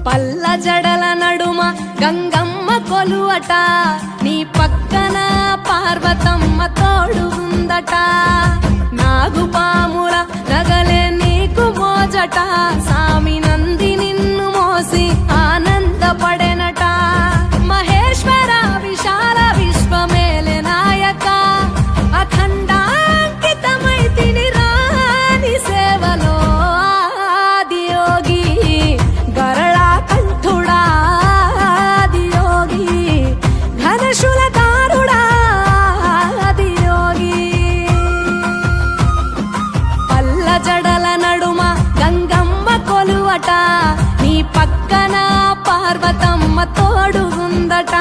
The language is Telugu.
పల్ల జడల నడుమ గంగమ్మ కొలువట, నీ పక్కన పార్వతమ్మ తోడు ఉందట. నాగుపాముల నగలే నీకు మోజట, సామి నంది నిన్ను మోసి ఆనందపడెనట. మహేశ్వర విశాల విశ్వమేలే నాయక, అఖండాంకితమైతిని రాని సేవలో. ఆదియోగి గరళా కంఠుడా, ఆదియోగి ఘనశూలధారుడా, ఆదియోగి. పల్ల జడల నడుమ గంగమ్మ కొలువట, నీ పక్కన పార్వతమ్మ తోడు ఉందట.